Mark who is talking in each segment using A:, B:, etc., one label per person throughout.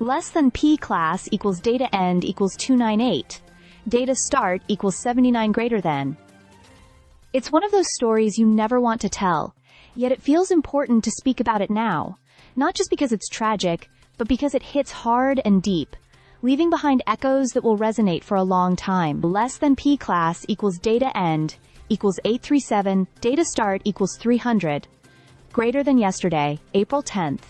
A: Less than P class equals data end equals 298. Data start equals 79 greater than. It's one of those stories you never want to tell, yet it feels important to speak about it now. Not just because it's tragic, but because it hits hard and deep, leaving behind echoes that will resonate for a long time. Less than P class equals data end equals 837, data start equals 300. Greater than yesterday, April 10th.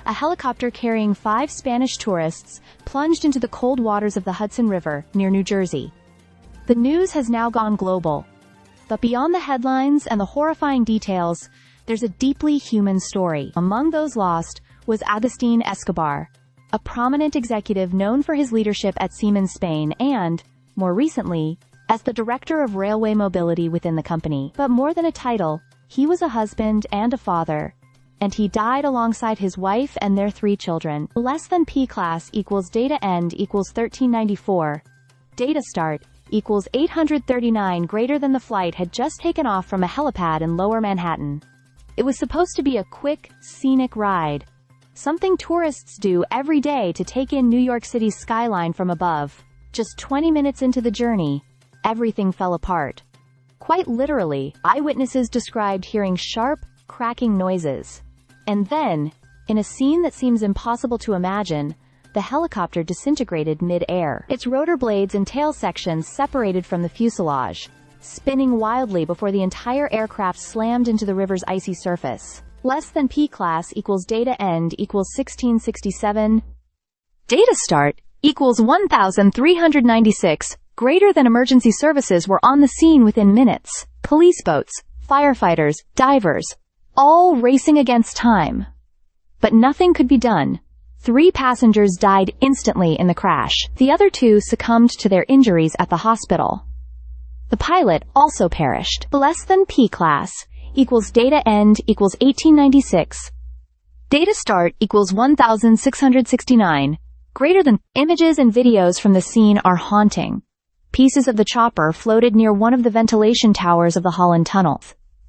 A: A helicopter carrying 5 Spanish tourists plunged into the cold waters of the Hudson River, near New Jersey. The news has now gone global. But beyond the headlines and the horrifying details, there's a deeply human story. Among those lost was Agustín Escobar, a prominent executive known for his leadership at Siemens Spain and, more recently, as the director of railway mobility within the company. But more than a title, he was a husband and a father, and he died alongside his wife and their 3 children. Less than P class equals data end equals 1394. Data start equals 839 greater than the flight had just taken off from a helipad in Lower Manhattan. It was supposed to be a quick, scenic ride, something tourists do every day to take in New York City's skyline from above. Just 20 minutes into the journey, everything fell apart. Quite literally, eyewitnesses described hearing sharp, cracking noises. And then, in a scene that seems impossible to imagine, the helicopter disintegrated mid-air. Its rotor blades and tail sections separated from the fuselage, spinning wildly before the entire aircraft slammed into the river's icy surface. Less than P class equals data end equals 1667. Data start equals 1396. Greater than emergency services were on the scene within minutes. Police boats, firefighters, divers, all racing against time. But nothing could be done. 3 passengers died instantly in the crash. The other 2 succumbed to their injuries at the hospital. The pilot also perished. Less than P class equals data end equals 1896. Data start equals 1669. Greater than. Images and videos from the scene are haunting. Pieces of the chopper floated near one of the ventilation towers of the Holland Tunnel.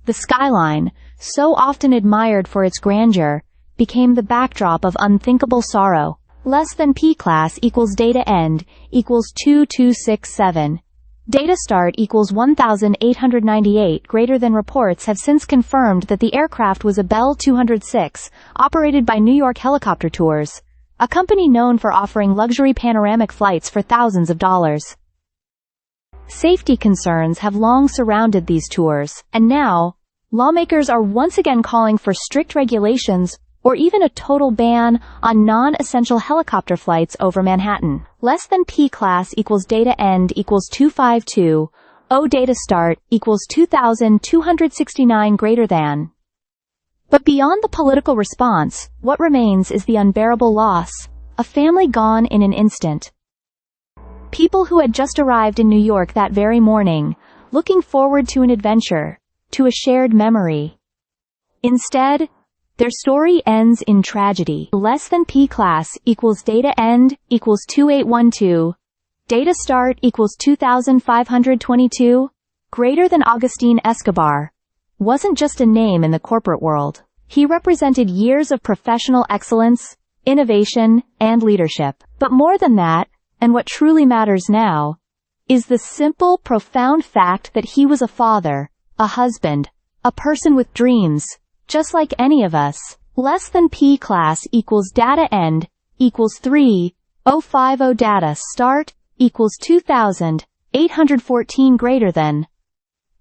A: The skyline, so often admired for its grandeur, became the backdrop of unthinkable sorrow. Less than P class equals data end equals 2267. Data start equals 1898. Greater than. Reports have since confirmed that the aircraft was a Bell 206, operated by New York Helicopter Tours, a company known for offering luxury panoramic flights for thousands of dollars. Safety concerns have long surrounded these tours, and now, lawmakers are once again calling for strict regulations or even a total ban on non-essential helicopter flights over Manhattan. Less than P class equals data end equals 252. Data start equals 2269 greater than. But beyond the political response, what remains is the unbearable loss. A family gone in an instant. People who had just arrived in New York that very morning, looking forward to an adventure, to a shared memory. Instead, their story ends in tragedy. Less than P class equals data end equals 2812. Data start equals 2522. Greater than. Agustín Escobar wasn't just a name in the corporate world. He represented years of professional excellence, innovation, and leadership. But more than that, and what truly matters now, is the simple, profound fact that he was a father, a husband, a person with dreams, just like any of us. Less than P class equals data end equals 3050. Data start equals 2814 greater than.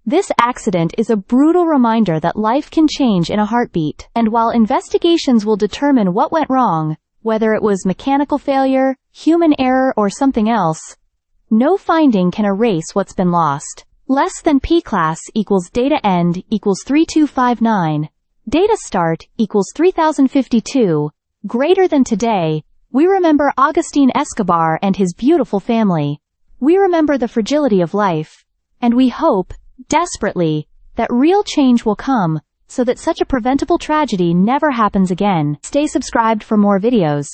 A: This accident is a brutal reminder that life can change in a heartbeat. And while investigations will determine what went wrong, whether it was mechanical failure, human error, or something else, no finding can erase what's been lost. Less than P class equals data end equals 3259. Data start equals 3052. Greater than. Today, we remember Agustín Escobar and his beautiful family. We remember the fragility of life. And we hope, desperately, that real change will come, so that such a preventable tragedy never happens again. Stay subscribed for more videos.